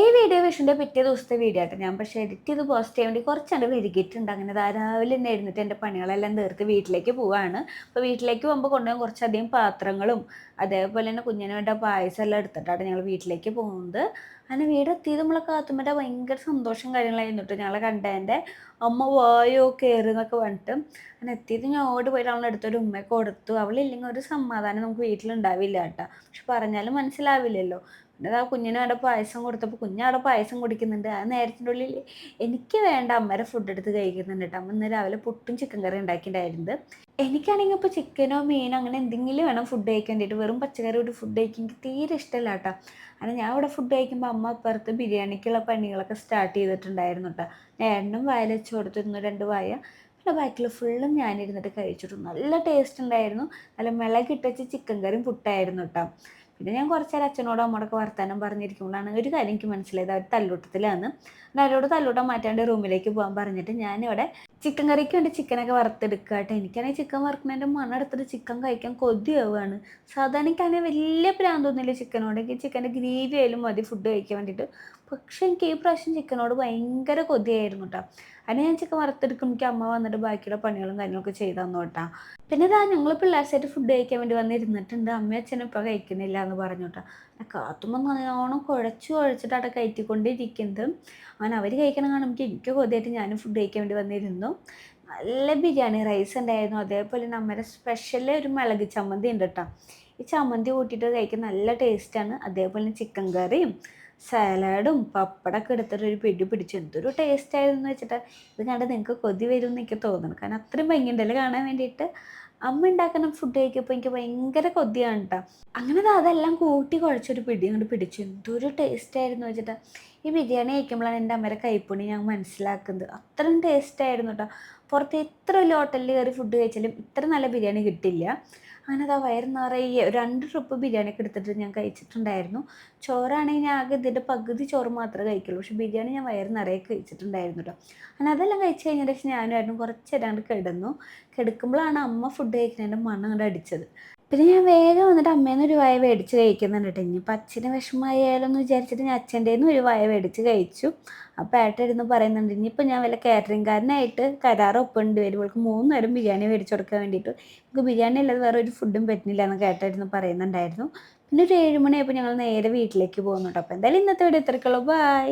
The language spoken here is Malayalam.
ഈ വീഡിയോ വിഷുവിൻ്റെ പിറ്റേ ദിവസത്തെ വീഡിയോ ആട്ടോ. ഞാൻ പക്ഷേ എഡിറ്റ് ചെയ്ത് പോസ്റ്റ് ചെയ്യാൻ വേണ്ടി കുറച്ചങ്ങട് വൈകിയിട്ടുണ്ട്. അങ്ങനെ രാവിലെ തന്നെ എഴുന്നേറ്റ് എൻ്റെ പണികളെല്ലാം തീർത്ത് വീട്ടിലേക്ക് പോവാണ്. അപ്പോൾ വീട്ടിലേക്ക് പോകുമ്പോൾ കൊണ്ടുപോകാൻ കുറച്ചധികം പാത്രങ്ങളും അതേപോലെ തന്നെ കുഞ്ഞിന് വേണ്ട പായസം എല്ലാം എടുത്തിട്ടാണ് ഞങ്ങൾ വീട്ടിലേക്ക് പോകുന്നത്. അങ്ങനെ വീടെത്തിയത് നമ്മളെ കാത്തുമ്മേടെ ഭയങ്കര സന്തോഷം കാര്യങ്ങളായിരുന്നു കേട്ടോ. ഞങ്ങളെ കണ്ടതിൻ്റെ അമ്മ വായോ കയറി എന്നൊക്കെ പറഞ്ഞിട്ട് അങ്ങനെ എത്തിയത് ഞാൻ ഓടി പോയിട്ട് അവളുടെ അടുത്തൊരു ഉമ്മയൊക്കെ കൊടുത്തു. അവളില്ലെങ്കിൽ ഒരു സമാധാനം നമുക്ക് വീട്ടിലുണ്ടാവില്ല കേട്ടോ. പക്ഷെ പറഞ്ഞാലും മനസ്സിലാവില്ലല്ലോ. എന്നിട്ട് ആ കുഞ്ഞിന് അവിടെ പായസം കൊടുത്തപ്പോൾ കുഞ്ഞവിടെ പായസം കുടിക്കുന്നുണ്ട്. ആ നേരത്തിൻ്റെ ഉള്ളിൽ എനിക്ക് വേണ്ട അമ്മേരെ ഫുഡ് എടുത്ത് കഴിക്കുന്നുണ്ട് കേട്ടോ. അമ്മ ഇന്ന് രാവിലെ പുട്ടും ചിക്കൻ കറി ഉണ്ടാക്കിയിട്ടുണ്ടായിരുന്നത്. എനിക്കാണെങ്കിൽ ഇപ്പോൾ ചിക്കനോ മീനോ അങ്ങനെ എന്തെങ്കിലും വേണം ഫുഡ് കഴിക്കാൻ വേണ്ടിയിട്ട്. വെറും പച്ചക്കറി ഒരു ഫുഡ് കഴിക്കാൻ എനിക്ക് തീരെ ഇഷ്ടമല്ല കേട്ടോ. അങ്ങനെ ഞാൻ ഇവിടെ ഫുഡ് കഴിക്കുമ്പോൾ അമ്മ അപ്പുറത്ത് ബിരിയാണിക്കുള്ള പണികളൊക്കെ സ്റ്റാർട്ട് ചെയ്തിട്ടുണ്ടായിരുന്നു കേട്ടോ. ഏട്ടനും വായിൽ വെച്ച് കൊടുത്തിരുന്നു 2 വായ. പിന്നെ ബാക്കിൽ ഫുള്ളും ഞാനിരുന്നിട്ട് കഴിച്ചിട്ടു. നല്ല ടേസ്റ്റ് ഉണ്ടായിരുന്നു. നല്ല മിളകിട്ടച്ച് ചിക്കൻ കറിയും പുട്ടായിരുന്നു കേട്ടോ. പിന്നെ ഞാൻ കുറച്ച് നേരം അച്ഛനോടും അമ്മയോടൊക്കെ വർത്താനം പറഞ്ഞിരിക്കുമ്പോഴാണ് ഒരു കാര്യം എനിക്ക് മനസ്സിലായത്, അവർ തല്ലൂട്ടത്തിലാണ്. അവരോട് തല്ലൂട്ടം മാറ്റാണ്ട് റൂമിലേക്ക് പോകാൻ പറഞ്ഞിട്ട് ഞാനിവിടെ ചിക്കൻ കറിക്ക് വേണ്ടി ചിക്കനൊക്കെ വറുത്തെടുക്കുക കേട്ടോ. എനിക്കാണെങ്കിൽ ചിക്കൻ വറുക്കുന്നതിൻ്റെ മണം എടുത്തിട്ട് ചിക്കൻ കഴിക്കാൻ കൊതിയാവുകയാണ്. സാധാരണ എനിക്കാണെങ്കിൽ വലിയ പ്രാന്തൊന്നുമില്ല ചിക്കനോട്. എനിക്ക് ചിക്കൻ്റെ ഗ്രേവി ആയാലും മതി ഫുഡ് കഴിക്കാൻ വേണ്ടിയിട്ട്. പക്ഷേ എനിക്ക് ഈ പ്രാവശ്യം ചിക്കനോട് ഭയങ്കര കൊതിയായിരുന്നു കേട്ടോ. അതിന് ഞാൻ ചിക്കൻ വറുത്തെടുക്കും, എനിക്ക് അമ്മ വന്നിട്ട് ബാക്കിയുള്ള പണികളും കാര്യങ്ങളൊക്കെ ചെയ്തു തന്നു കേട്ടോ. പിന്നെ ഇതാ ഞങ്ങൾ പിള്ളേർസായിട്ട് ഫുഡ് കഴിക്കാൻ വേണ്ടി വന്നിരുന്നിട്ടുണ്ട്. അമ്മയും അച്ഛനും ഇപ്പോൾ കഴിക്കുന്നില്ല എന്ന് പറഞ്ഞു കേട്ടോ. കാത്തുമ്പോൾ നല്ലോണം കുഴച്ചിട്ട് അവിടെ കയറ്റിക്കൊണ്ടിരിക്കുന്നത്. അങ്ങനെ അവർ കഴിക്കണം കാണുമ്പോൾ എനിക്ക് കൊതിയായിട്ട് ഞാനും ഫുഡ് കഴിക്കാൻ വേണ്ടി വന്നിരുന്നു. നല്ല ബിരിയാണി റൈസ് ഉണ്ടായിരുന്നു. അതേപോലെ നമ്മുടെ സ്പെഷ്യൽ ഒരു മിളക് ചമ്മന്തി ഉണ്ട് കേട്ടോ. ഈ ചമ്മന്തി കൂട്ടിയിട്ട് കഴിക്കാൻ നല്ല ടേസ്റ്റാണ്. അതേപോലെ ചിക്കൻ കറിയും സാലഡും പപ്പടമൊക്കെ എടുത്തിട്ട് ഒരു പിടി പിടിച്ചു. എന്തൊരു ടേസ്റ്റ് ആയിരുന്നു വെച്ചിട്ട് ഇത് കണ്ട് നിങ്ങൾക്ക് കൊതി വരും എന്ന് എനിക്ക് തോന്നുന്നു. കാരണം അത്രയും ഭംഗിയുണ്ടല്ലോ കാണാൻ വേണ്ടിയിട്ട്. അമ്മ ഉണ്ടാക്കുന്ന ഫുഡ് കഴിക്കുമ്പോൾ എനിക്ക് ഭയങ്കര കൊതിയാണ് കേട്ടോ. അങ്ങനെ അതെല്ലാം കൂട്ടി കുഴച്ചൊരു പിടി കൊണ്ട് പിടിച്ചു. എന്തൊരു ടേസ്റ്റ് ആയിരുന്നു വെച്ചിട്ട്. ഈ ബിരിയാണി കഴിക്കുമ്പോഴാണ് എൻ്റെ അമ്മയുടെ കൈപ്പുണ്യം ഞാൻ മനസ്സിലാക്കുന്നത്. അത്രയും ടേസ്റ്റ് ആയിരുന്നു കേട്ടോ. പുറത്ത് എത്ര വലിയ ഹോട്ടലിൽ കയറി ഫുഡ് കഴിച്ചാലും ഇത്ര നല്ല ബിരിയാണി കിട്ടില്ല. അങ്ങനെ അതാ വയറ് നിറയെ 2 ട്രിപ്പ് ബിരിയാണിയൊക്കെ എടുത്തിട്ട് ഞാൻ കഴിച്ചിട്ടുണ്ടായിരുന്നു. ചോറാണെങ്കിൽ ഞാൻ ആകെ ഇതിൻ്റെ പകുതി ചോറ് മാത്രമേ കഴിക്കുള്ളൂ. പക്ഷേ ബിരിയാണി ഞാൻ വയറ് നിറയെ കഴിച്ചിട്ടുണ്ടായിരുന്നു കേട്ടോ. അങ്ങനെ അതെല്ലാം കഴിച്ച് കഴിഞ്ഞതിന് ശേഷം ഞാനും കുറച്ച് നേരം കിടന്നു. കിടക്കുമ്പോഴാണ് അമ്മ ഫുഡ് കഴിക്കുന്നതിൻ്റെ മണം അങ്ങോട്ട് അടിച്ചത്. പിന്നെ ഞാൻ വേഗം വന്നിട്ട് അമ്മേന്ന് ഒരു വായ മേടിച്ച് കഴിക്കുന്നുണ്ട് കേട്ടോ. ഇനിയിപ്പോൾ അച്ഛന് വിഷമമായാലോ എന്ന് വിചാരിച്ചിട്ട് ഞാൻ അച്ഛൻ്റെന്ന് ഒരു വായ മേടിച്ച് കഴിച്ചു. അപ്പോൾ ഏട്ടനിരുന്ന് പറയുന്നുണ്ട് ഇനിയിപ്പോൾ ഞാൻ വല്ല കാറ്ററിംഗുകാരനായിട്ട് കരാർ ഒപ്പുണ്ട് വരും. ഇവൾക്ക് 3 നേരം ബിരിയാണി മേടിച്ച് കൊടുക്കാൻ വേണ്ടിയിട്ട്. നമുക്ക് ബിരിയാണി അല്ലാതെ വേറെ ഒരു ഫുഡും പറ്റുന്നില്ല എന്നൊക്കെ ഏട്ടനിരുന്ന് പറയുന്നുണ്ടായിരുന്നു. പിന്നെ ഒരു 7 മണിയായപ്പോൾ ഞങ്ങൾ നേരെ വീട്ടിലേക്ക് പോകുന്നു കേട്ടോ. അപ്പോൾ എന്തായാലും ഇന്നത്തെ വീഡിയോ ഇത്രയ്ക്കുള്ളൂ. ബൈ.